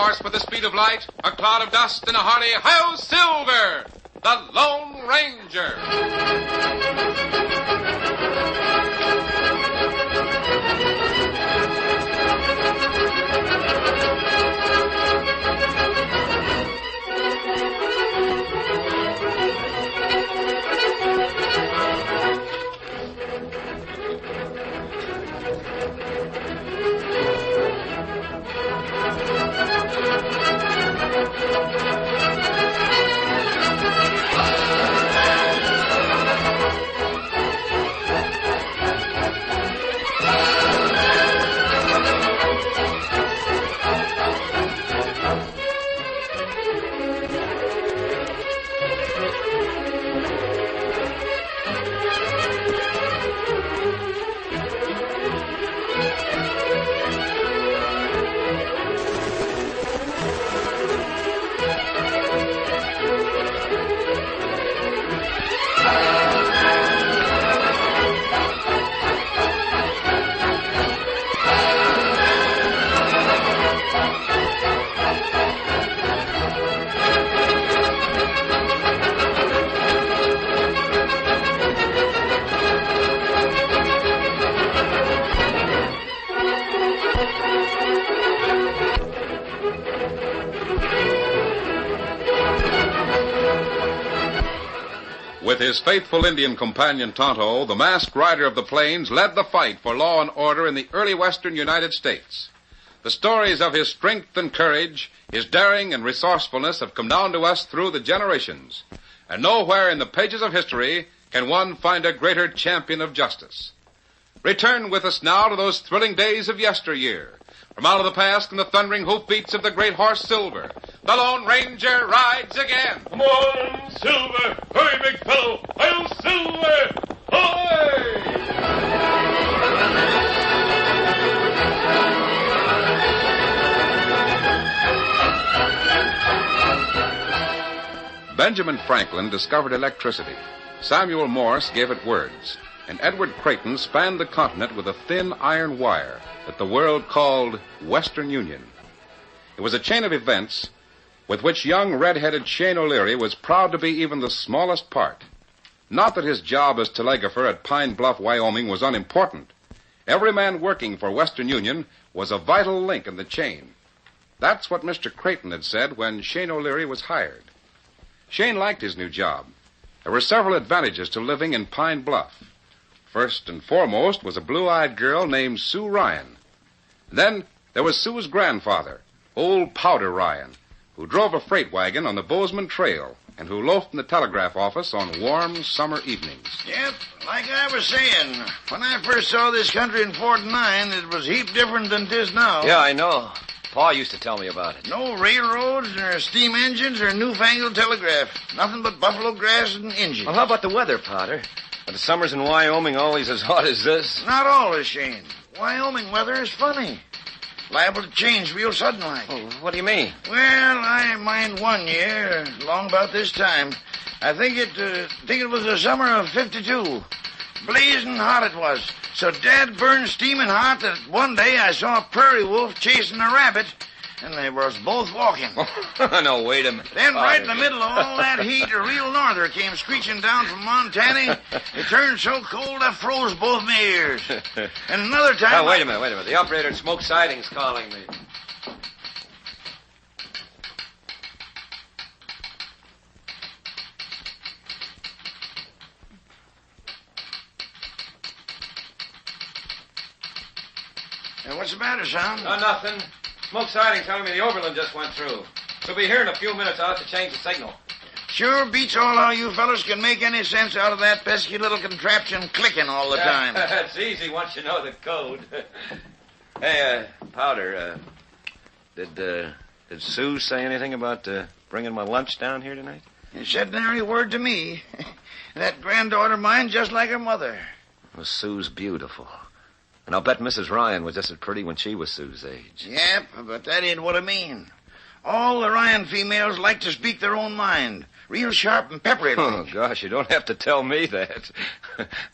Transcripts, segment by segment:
horse with the speed of light, a cloud of dust, and a hearty "Hi-Yo Silver!" The Lone Ranger. With his faithful Indian companion Tonto, the masked rider of the plains led the fight for law and order in the early western United States. The stories of his strength and courage, his daring and resourcefulness have come down to us through the generations. And nowhere in the pages of history can one find a greater champion of justice. Return with us now to those thrilling days of yesteryear. From out of the past and the thundering hoofbeats of the great horse Silver, the Lone Ranger rides again. Come on, Silver! Hurry, big fellow! Hi-Yo Silver! Hi! Benjamin Franklin discovered electricity. Samuel Morse gave it words. And Edward Creighton spanned the continent with a thin iron wire that the world called Western Union. It was a chain of events with which young red-headed Shane O'Leary was proud to be even the smallest part. Not that his job as telegrapher at Pine Bluff, Wyoming was unimportant. Every man working for Western Union was a vital link in the chain. That's what Mr. Creighton had said when Shane O'Leary was hired. Shane liked his new job. There were several advantages to living in Pine Bluff. First and foremost was a blue-eyed girl named Sue Ryan. Then there was Sue's grandfather, old Powder Ryan, who drove a freight wagon on the Bozeman Trail and who loafed in the telegraph office on warm summer evenings. Yep, like I was saying, when I first saw this country in '49, it was heap different than 'tis now. Yeah, I know. Pa used to tell me about it. No railroads, nor steam engines, or newfangled telegraph. Nothing but buffalo grass and engines. Well, how about the weather, Potter? Are the summers in Wyoming always as hot as this? Not always, Shane. Wyoming weather is funny. Liable to change real sudden like. Oh, what do you mean? Well, I mind one year, long about this time. I think it was the summer of '52. Blazing hot it was. So Dad burned steaming hot that one day I saw a prairie wolf chasing a rabbit, and they was both walking. No, wait a minute. Then right in the middle of all that heat, a real norther came screeching down from Montana. It turned so cold I froze both my ears. And another time... Now, wait a minute. The operator at Smoke Siding's calling me. What's the matter, son? Oh, nothing. Smoke Siding telling me the Overland just went through. She'll be here in a few minutes. I'll have to change the signal. Sure beats all how you fellas can make any sense out of that pesky little contraption clicking all the time. It's easy once you know the code. Hey, Powder, did Sue say anything about bringing my lunch down here tonight? She said nary word to me. That granddaughter of mine just like her mother. Well, Sue's beautiful. And I'll bet Mrs. Ryan was just as pretty when she was Sue's age. Yep, but that ain't what I mean. All the Ryan females like to speak their own mind. Real sharp and peppery. Oh, gosh, you don't have to tell me that.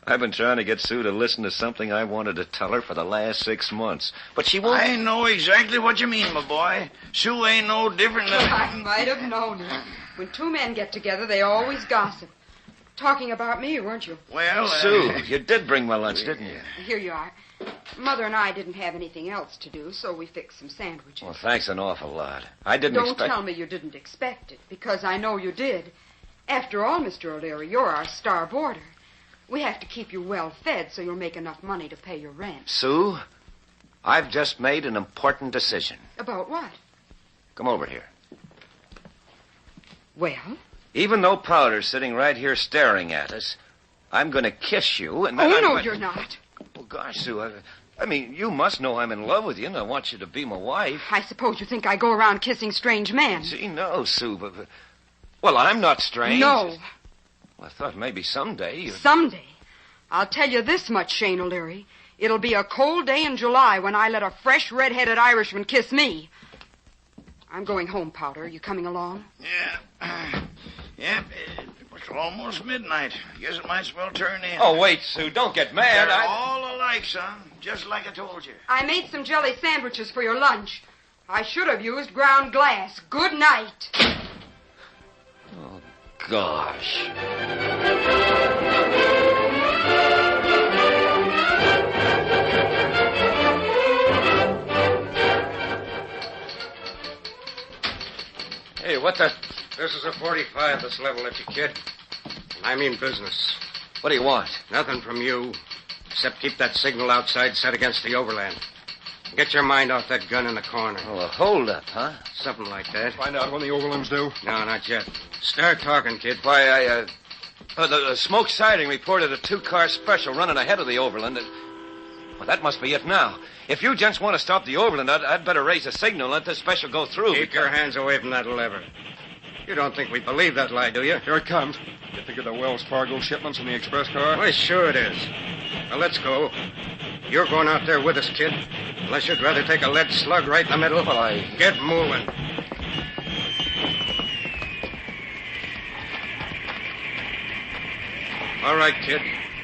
I've been trying to get Sue to listen to something I wanted to tell her for the last 6 months. But she won't... I know exactly what you mean, my boy. Sue ain't no different than... I might have known it. When two men get together, they always gossip. Talking about me, weren't you? Well, Sue, you did bring my lunch, didn't you? Here you are. Mother and I didn't have anything else to do, so we fixed some sandwiches. Well, thanks an awful lot. I didn't Don't expect... tell me you didn't expect it, because I know you did. After all, Mr. O'Leary, you're our star boarder. We have to keep you well fed so you'll make enough money to pay your rent. Sue, I've just made an important decision. About what? Come over here. Well? Even though Powder's sitting right here staring at us, I'm going to kiss you and then no, you're not. Well, gosh, Sue, I mean, you must know I'm in love with you and I want you to be my wife. I suppose you think I go around kissing strange men. See, no, Sue, but... Well, I'm not strange. No. Well, I thought maybe someday you'd... Someday? I'll tell you this much, Shane O'Leary. It'll be a cold day in July when I let a fresh, red-headed Irishman kiss me. I'm going home, Powder. You coming along? Yeah. It's almost midnight. Guess it might as well turn in. Oh, wait, Sue. Don't get mad. They're all alike, son. Just like I told you. I made some jelly sandwiches for your lunch. I should have used ground glass. Good night. Oh, gosh. Hey, what the... This is a 45, this level at you, kid. And I mean business. What do you want? Nothing from you, except keep that signal outside set against the overland. Get your mind off that gun in the corner. Oh, a hold-up, huh? Something like that. Find out when the overland's due? No, not yet. Start talking, kid. Why, the smoke sighting reported a 2-car special running ahead of the overland. Well, that must be it now. If you gents want to stop the overland, I'd better raise a signal and let this special go through. Keep your hands away from that lever. You don't think we believe that lie, do you? Here it comes. You think of the Wells Fargo shipments in the express car? Why, sure it is. Now, let's go. You're going out there with us, kid. Unless you'd rather take a lead slug right in the middle. Well, Get moving. All right, kid.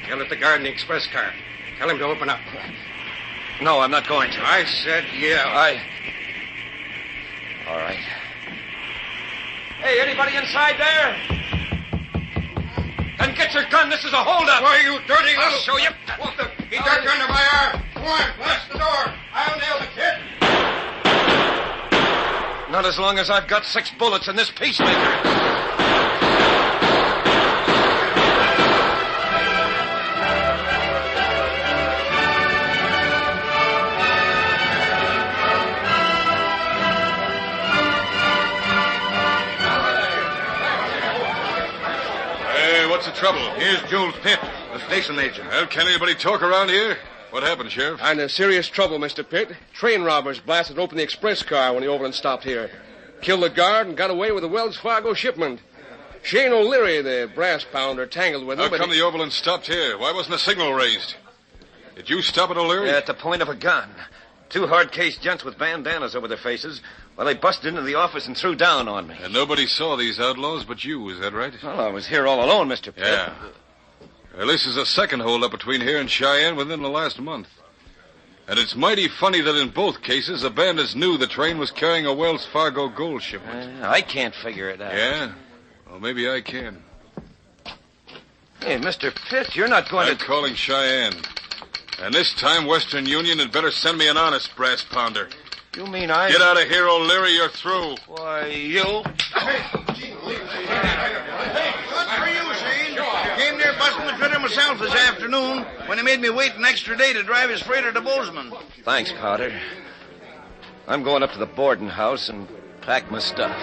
Yell at the guard in the express car. Tell him to open up. No, I'm not going to. I said yeah. All right. Hey, anybody inside there? Then get your gun. This is a holdup. Why, you dirty I'll little... show you. Keep that gun to my arm. Go on, blast the door. I'll nail the kid. Not as long as I've got 6 bullets in this peacemaker. What's the trouble? Here's Jules Pitt, the station agent. Well, can anybody talk around here? What happened, Sheriff? I'm in serious trouble, Mr. Pitt. Train robbers blasted open the express car when the overland stopped here. Killed the guard and got away with the Wells Fargo shipment. Shane O'Leary, the brass pounder, tangled with him. How come the overland stopped here? Why wasn't a signal raised? Did you stop it, O'Leary? At the point of a gun. 2 hard-case gents with bandanas over their faces. Well, they busted into the office and threw down on me. And nobody saw these outlaws but you, is that right? Well, I was here all alone, Mr. Pitt. Yeah. Well, this is the second holdup between here and Cheyenne within the last month. And it's mighty funny that in both cases the bandits knew the train was carrying a Wells Fargo gold shipment. I can't figure it out. Yeah? Well, maybe I can. Hey, Mr. Pitt, you're not going I'm calling Cheyenne. And this time, Western Union had better send me an honest brass pounder. You mean I... Get out of here, O'Leary, you're through. Why, you... That's for you, Shane. Came near busting the critter myself this afternoon when he made me wait an extra day to drive his freighter to Bozeman. Thanks, Powder. I'm going up to the boarding house and pack my stuff.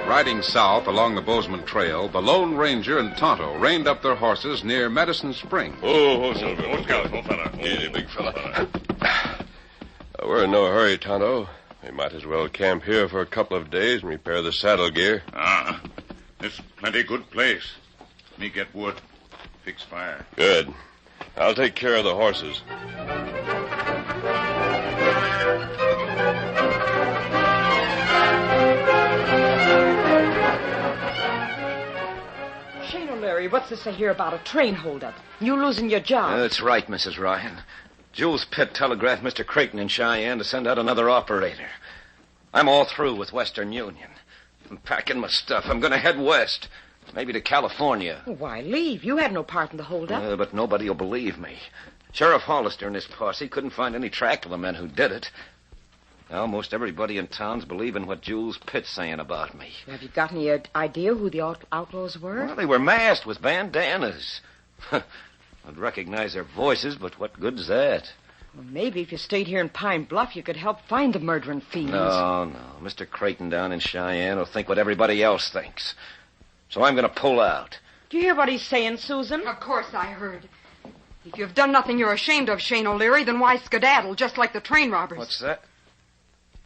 Riding south along the Bozeman Trail, the Lone Ranger and Tonto reined up their horses near Medicine Spring. Oh, Silver. Look out, old fella. Easy, big fella. We're in no hurry, Tonto. We might as well camp here for a couple of days and repair the saddle gear. It's plenty good place. Me get wood. fix fire. Good. I'll take care of the horses. Shane O'Leary, what's this I hear about a train holdup? You losing your job? That's right, Mrs. Ryan. Jules Pitt telegraphed Mr. Creighton in Cheyenne to send out another operator. I'm all through with Western Union. I'm packing my stuff. I'm going to head west. Maybe to California. Why leave? You had no part in the holdup. But nobody will believe me. Sheriff Hollister and his posse couldn't find any track of the men who did it. Now, most everybody in town's believing what Jules Pitt's saying about me. Have you got any idea who the outlaws were? Well, they were masked with bandanas. I'd recognize their voices, but what good's that? Well, maybe if you stayed here in Pine Bluff, you could help find the murdering fiends. No. Mr. Creighton down in Cheyenne will think what everybody else thinks. So I'm going to pull out. Do you hear what he's saying, Susan? Of course I heard. If you've done nothing you're ashamed of, Shane O'Leary, then why skedaddle, just like the train robbers? What's that?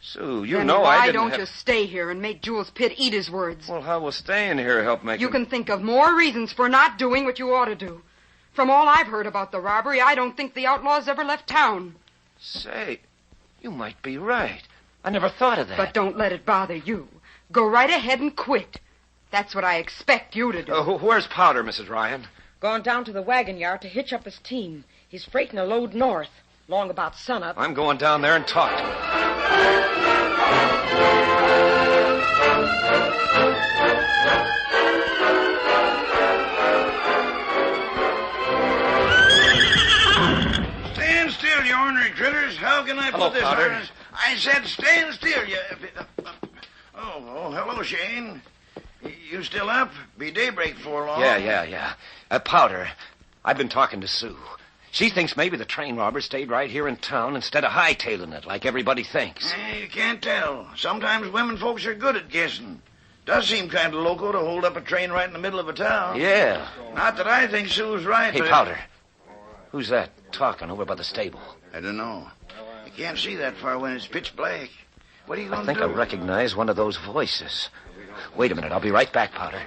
Sue, you then know why I didn't don't have... you stay here and make Jules Pitt eat his words? Well, how will staying here help make You him... can think of more reasons for not doing what you ought to do. From all I've heard about the robbery, I don't think the outlaws ever left town. Say, you might be right. I never thought of that. But don't let it bother you. Go right ahead and quit. That's what I expect you to do. Where's Powder, Mrs. Ryan? Gone down to the wagon yard to hitch up his team. He's freighting a load north, long about sunup. I'm going down there and talk to him. Stand still, you ornery critters. How can I Hello, put this Powder. harness? I said stand still, you... Oh, hello, Shane. You still up? Be daybreak before long. Yeah. Powder, I've been talking to Sue. She thinks maybe the train robbers stayed right here in town instead of hightailing it like everybody thinks. You can't tell. Sometimes women folks are good at guessing. Does seem kind of loco to hold up a train right in the middle of a town. Yeah. Not that I think Sue's right, Hey, but... Powder, who's that talking over by the stable? I don't know. You can't see that far when it's pitch black. What are you going I to think do? I recognize one of those voices. Wait a minute, I'll be right back, Powder.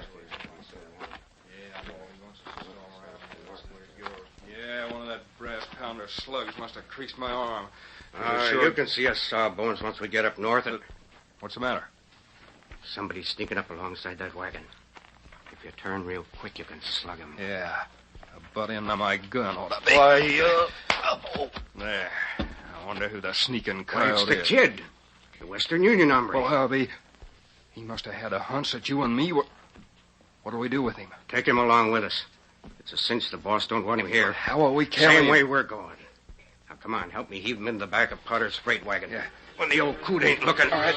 Yeah, one of that brass pounder slugs must have creased my arm. You can see us sawbones once we get up north. And What's the matter? somebody's sneaking up alongside that wagon. If you turn real quick, you can slug him. Yeah. A butt end of my gun ought to be. There. I wonder who the sneaking Why, coyote it's the is. kid. The Western Union hombre. Well, I'll be... He must have had a hunch that you and me were... What'll we do with him? Take him along with us. It's a cinch the boss don't want him here. How will we carry Same him? way we're going. Now, come on, help me heave him into the back of Potter's freight wagon. Yeah. When the old coot ain't looking. All right.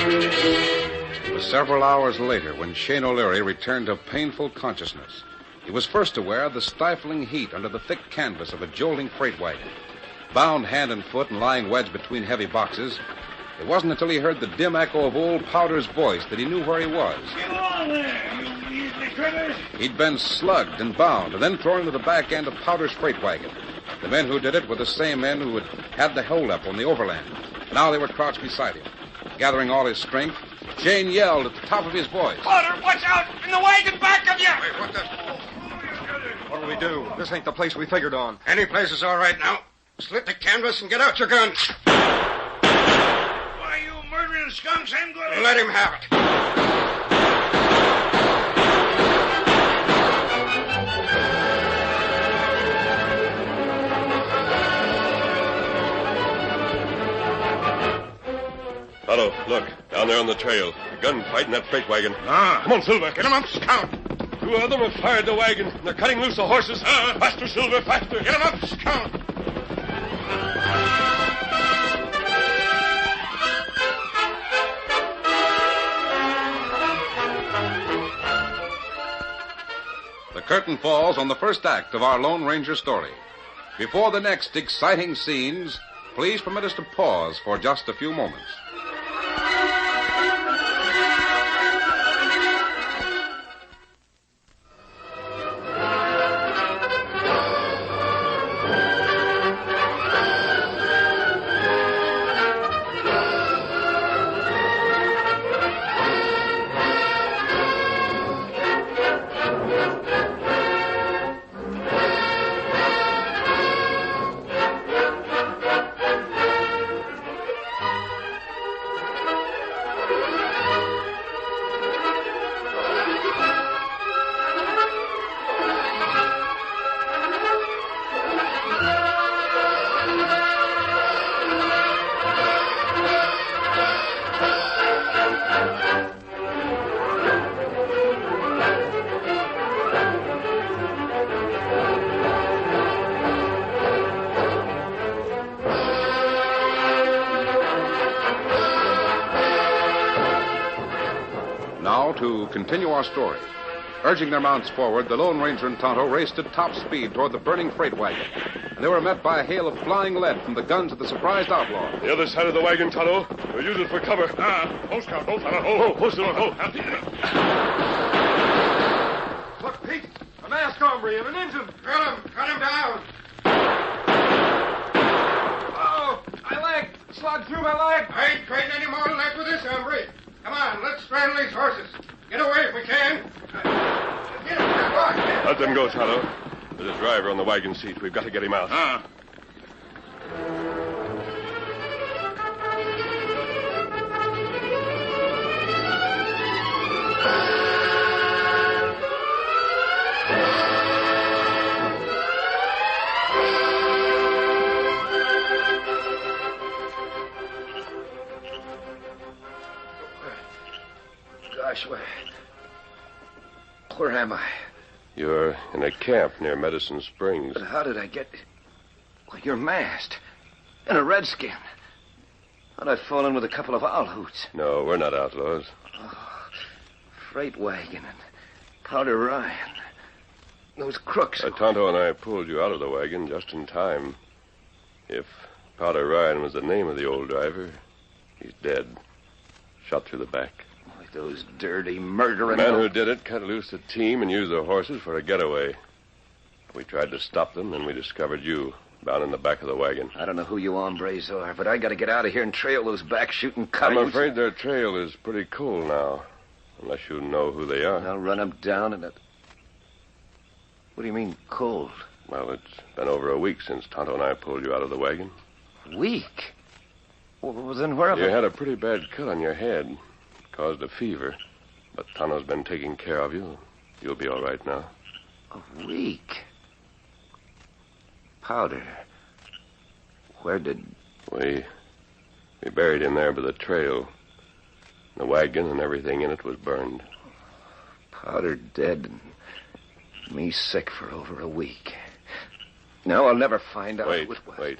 It was several hours later when Shane O'Leary returned to painful consciousness. He was first aware of the stifling heat under the thick canvas of a jolting freight wagon. Bound hand and foot and lying wedged between heavy boxes, it wasn't until he heard the dim echo of old Powder's voice that he knew where he was. Get on there, you measly critters. He'd been slugged and bound and then thrown into the back end of Powder's freight wagon. The men who did it were the same men who had the holdup on the overland. Now they were crouched beside him. Gathering all his strength, Shane yelled at the top of his voice. Powder, watch out! In the wagon back of you! Wait, what the... What'll we do? This ain't the place we figured on. Any place is all right now. Slit the canvas and get out your gun. Why, you murdering skunks, I'm going to... Let him have it. Tonto, look, down there on the trail. A gunfight in that freight wagon. Come on, Silver. Get him up, Scout. Two of them have fired the wagon, and they're cutting loose the horses. Faster, Silver, faster. Get him up, Scout. The curtain falls on the first act of our Lone Ranger story. Before the next exciting scenes, please permit us to pause for just a few moments. continue our story. Urging their mounts forward, the Lone Ranger and Tonto raced at top speed toward the burning freight wagon. And they were met by a hail of flying lead from the guns of the surprised outlaws. The other side of the wagon, Tonto. We'll use it for cover. Hold, Scout. Hold, fella. Hold. Look, Pete. A masked hombre and an engine. Cut him down. Oh, my leg. Slug through my leg. I ain't trading any more lead with this hombre. Come on, let's straddle these horses. Get away if we can. Get him. Let them go, Tonto. There's a driver on the wagon seat. We've got to get him out. Gosh, where am I? You're in a camp near Medicine Springs. But how did I get... Well, you're masked. And a redskin. How'd I fall in with a couple of owl hoots? No, we're not outlaws. Oh, freight wagon and Powder Ryan. Those crooks. Tonto and I pulled you out of the wagon just in time. If Powder Ryan was the name of the old driver, he's dead. Shot through the back. Those dirty, murdering... The man who did it cut loose the team and used the horses for a getaway. We tried to stop them, and we discovered you down in the back of the wagon. I don't know who you hombres are, but I got to get out of here and trail those back-shooting coyotes. I'm afraid their trail is pretty cold now, unless you know who they are. I'll run them down and... What do you mean, cold? Well, it's been over a week since Tonto and I pulled you out of the wagon. Week? Well, then where have You had a pretty bad cut on your head. Caused a fever. But Tonto's been taking care of you. You'll be all right now. A week? Powder. Where did... We buried him there by the trail. The wagon and everything in it was burned. Powder dead and me sick for over a week. Now I'll never find out who it was. Wait.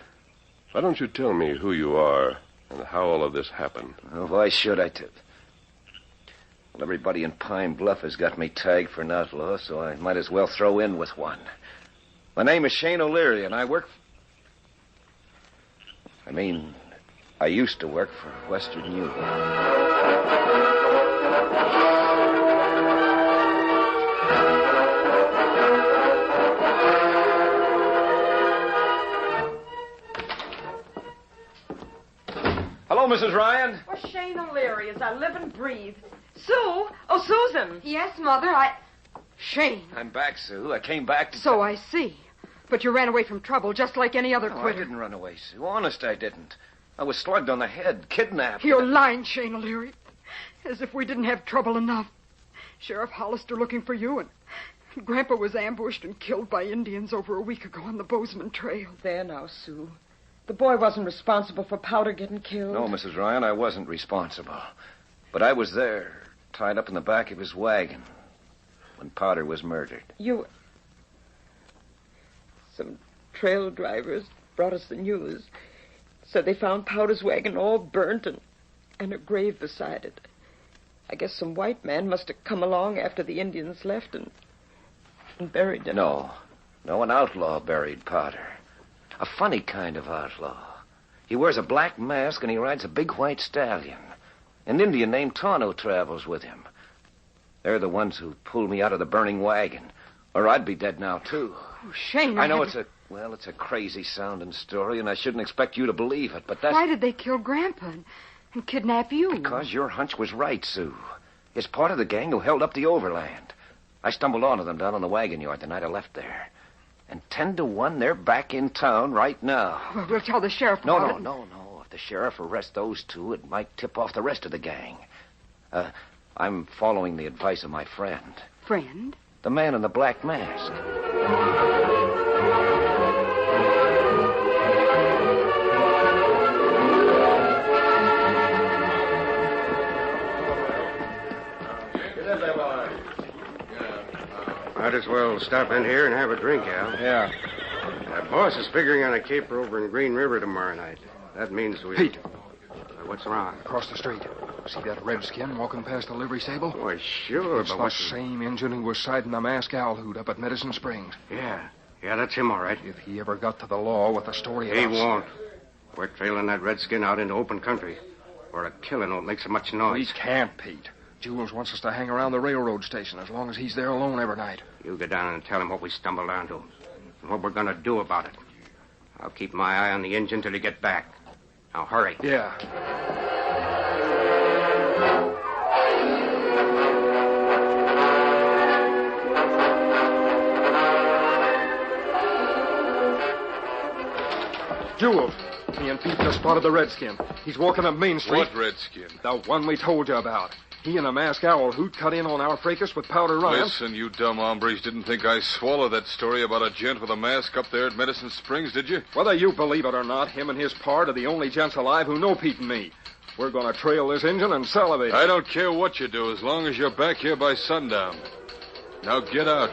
Why don't you tell me who you are and how all of this happened? Oh, why should I tell? Well, everybody in Pine Bluff has got me tagged for an outlaw, so I might as well throw in with one. My name is Shane O'Leary, and I work... I used to work for Western Union. Hello, Mrs. Ryan. Oh, Shane O'Leary, as I live and breathe. Sue? Oh, Susan. Yes, Mother, Shane. I'm back, Sue. I came back to... So I see. But you ran away from trouble just like any other No, quitter. I didn't run away, Sue. Honest, I didn't. I was slugged on the head, kidnapped. You're lying, Shane O'Leary. As if we didn't have trouble enough. Sheriff Hollister looking for you, and Grandpa was ambushed and killed by Indians over a week ago on the Bozeman Trail. There now, Sue. The boy wasn't responsible for Powder getting killed. No, Mrs. Ryan, I wasn't responsible. But I was there, tied up in the back of his wagon, when Powder was murdered. Some trail drivers brought us the news. Said they found Powder's wagon all burnt and a grave beside it. I guess some white man must have come along after the Indians left and buried him. No, an outlaw buried Powder. A funny kind of outlaw. He wears a black mask and he rides a big white stallion. An Indian named Tonto travels with him. They're the ones who pulled me out of the burning wagon. Or I'd be dead now, too. Oh, Shane, I know it's a crazy-sounding story, and I shouldn't expect you to believe it, but that's... Why did they kill Grandpa and kidnap you? Because your hunch was right, Sue. It's part of the gang who held up the overland. I stumbled onto them down on the wagon yard the night I left there. And 10 to 1, they're back in town right now. Well, we'll tell the sheriff No. about it. If the sheriff arrests those two, it might tip off the rest of the gang. I'm following the advice of my friend. Friend? The man in the black mask. Might as well stop in here and have a drink, Al. Yeah. The boss is figuring on a caper over in Green River tomorrow night. That means we... Pete. What's wrong? Across the street. See that redskin walking past the livery stable? Why, sure, It's but the what's... same engine who was siding the masked owl hoot up at Medicine Springs. Yeah, that's him, all right. If he ever got to the law with the story He about... won't. We're trailing that redskin out into open country, where a killing won't make so much We noise. can't, Pete. Jules wants us to hang around the railroad station as long as he's there alone every night. You go down and tell him what we stumbled onto and what we're going to do about it. I'll keep my eye on the engine till you get back. Now, hurry. Yeah. Jules, me and Pete just spotted the redskin. He's walking up Main Street. What redskin? The one we told you about. He and a masked owl hoot cut in on our fracas with powder run. Listen, you dumb hombres didn't think I swallowed that story about a gent with a mask up there at Medicine Springs, did you? Whether you believe it or not, him and his pard are the only gents alive who know Pete and me. We're going to trail this engine and salivate it. I don't care what you do as long as you're back here by sundown. Now get out.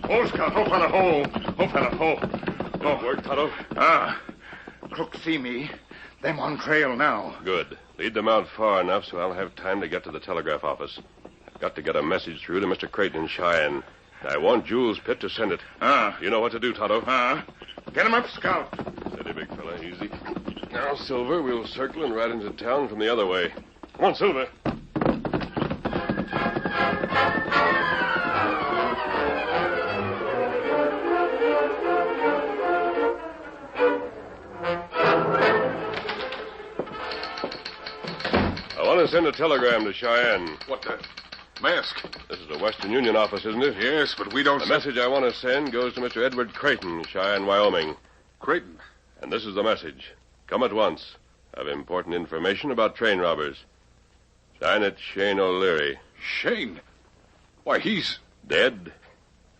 Ho, Scout. Ho, fella, ho. Ho, fella, ho. Good work, Tonto. Crook see me. Them on trail now. Good. Lead them out far enough so I'll have time to get to the telegraph office. I've got to get a message through to Mr. Creighton in Cheyenne. I want Jules Pitt to send it. You know what to do, Tonto. Get him up, Scout. Steady, big fella. Easy. Now, Silver, we'll circle and ride into town from the other way. Come on, Silver. I want to send a telegram to Cheyenne. What the... mask? This is the Western Union office, isn't it? Yes, but we don't... The message I want to send goes to Mr. Edward Creighton, Cheyenne, Wyoming. Creighton? And this is the message. Come at once. I have important information about train robbers. Sign it, Shane O'Leary. Shane? Why, he's... Dead?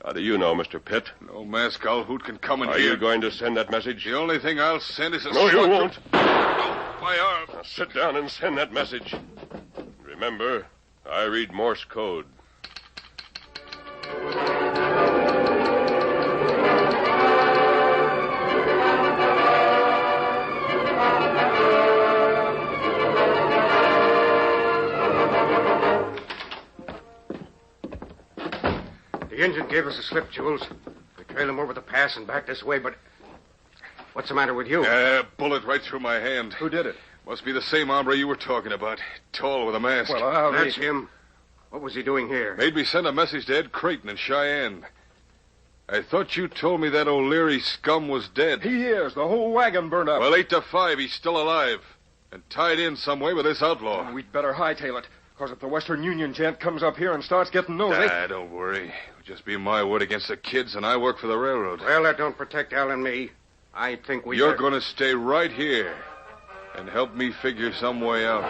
How do you know, Mr. Pitt? No mask owl hoot can come in Are here. you going to send that message? The only thing I'll send is a... No, you won't. My arm. Now sit down and send that message. Remember, I read Morse code. The engine gave us a slip, Jules. We trailed him over the pass and back this way, but... What's the matter with you? Bullet right through my hand. Who did it? Must be the same hombre you were talking about. Tall with a mask. Well, That's him. What was he doing here? Made me send a message to Ed Creighton in Cheyenne. I thought you told me that O'Leary scum was dead. He is. The whole wagon burned up. Well, 8 to 5, he's still alive. And tied in some way with this outlaw. We'd better hightail it. Because if the Western Union gent comes up here and starts getting nosy... Don't worry. It'll just be my word against the kids, and I work for the railroad. Well, that don't protect Al and me. I think we... You're going to stay right here and help me figure some way out.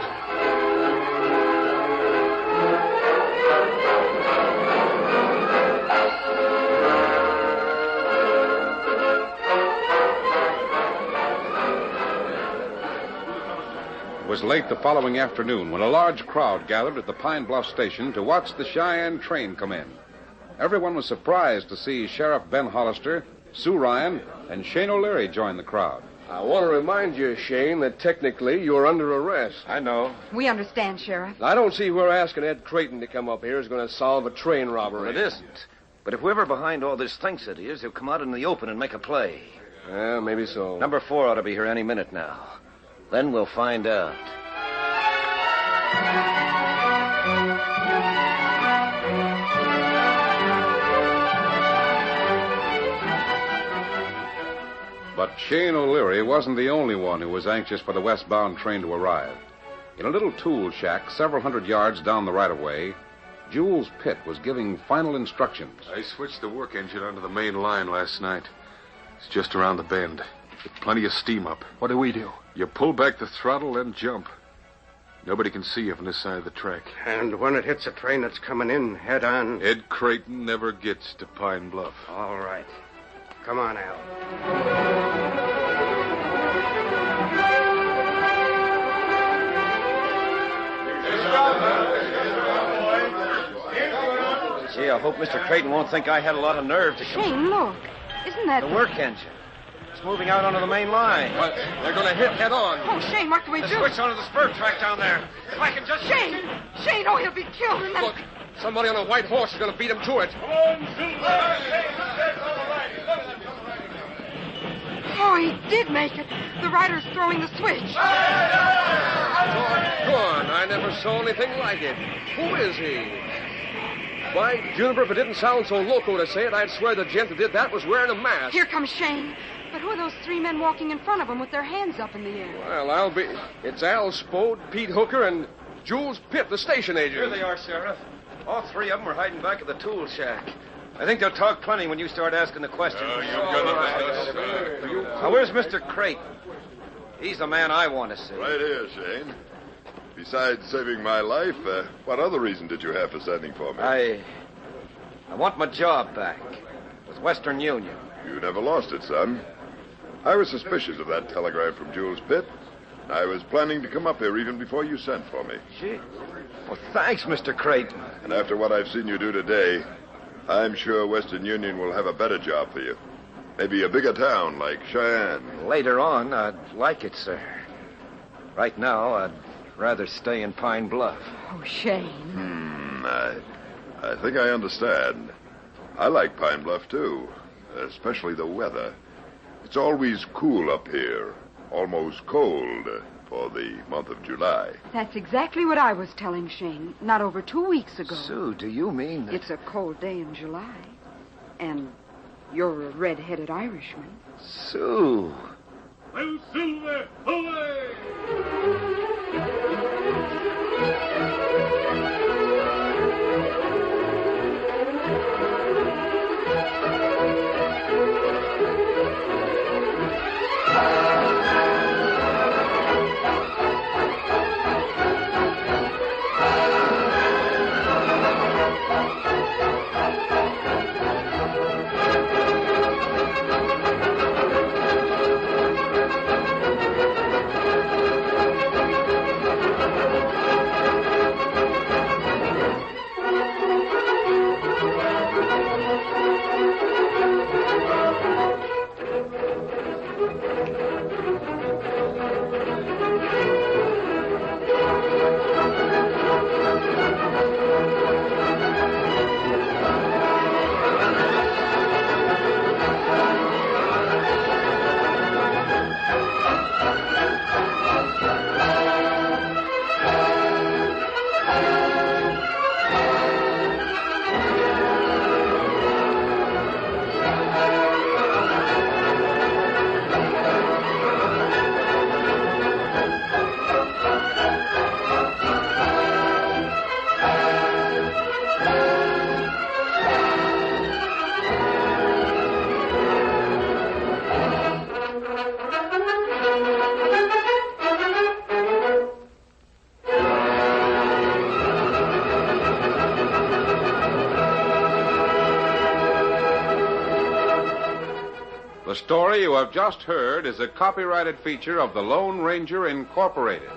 It was late the following afternoon when a large crowd gathered at the Pine Bluff station to watch the Cheyenne train come in. Everyone was surprised to see Sheriff Ben Hollister, Sue Ryan, and Shane O'Leary join the crowd. I want to remind you, Shane, that technically you're under arrest. I know. We understand, Sheriff. I don't see where asking Ed Creighton to come up here is going to solve a train robbery. It isn't. But if whoever behind all this thinks it is, he'll come out in the open and make a play. Yeah, maybe so. Number 4 ought to be here any minute now. Then we'll find out. But Shane O'Leary wasn't the only one who was anxious for the westbound train to arrive. In a little tool shack several hundred yards down the right-of-way, Jules Pitt was giving final instructions. I switched the work engine onto the main line last night. It's just around the bend. With plenty of steam up. What do we do? You pull back the throttle, then jump. Nobody can see you from this side of the track. And when it hits a train that's coming in head on... Ed Creighton never gets to Pine Bluff. All right. Come on, Al. Gee, I hope Mr. Clayton won't think I had a lot of nerve to come. Shane, look. Isn't that... The work engine. It's moving out onto the main line. What? They're going to hit head on. Oh, Shane, what can we do? Switch onto the spur track down there. If I can just... Shane! Shane, oh, he'll be killed. And then... Look, somebody on a white horse is going to beat him to it. Oh, he did make it. The rider's throwing the switch. Go on. I never saw anything like it. Who is he? Why, Juniper, if it didn't sound so loco to say it, I'd swear the gent that did that was wearing a mask. Here comes Shane. But who are those three men walking in front of him with their hands up in the air? Well, It's Al Spode, Pete Hooker, and Jules Pitt, the station agent. Here they are, Sheriff. All three of them are hiding back at the tool shack. I think they'll talk plenty when you start asking the questions. Now, where's Mr. Creighton? He's the man I want to see. Right here, Shane. Besides saving my life, what other reason did you have for sending for me? I want my job back with Western Union. You never lost it, son. I was suspicious of that telegram from Jules Pitt. I was planning to come up here even before you sent for me. Gee. Well, thanks, Mr. Creighton. And after what I've seen you do today, I'm sure Western Union will have a better job for you. Maybe a bigger town like Cheyenne. Later on, I'd like it, sir. Right now, I'd rather stay in Pine Bluff. Oh, Shane. I think I understand. I like Pine Bluff, too. Especially the weather. It's always cool up here. Almost cold for the month of July. That's exactly what I was telling Shane not over 2 weeks ago. Sue, do you mean that... It's a cold day in July. And you're a red-headed Irishman. Sue. Well, Silver, away! The story you have just heard is a copyrighted feature of the Lone Ranger Incorporated.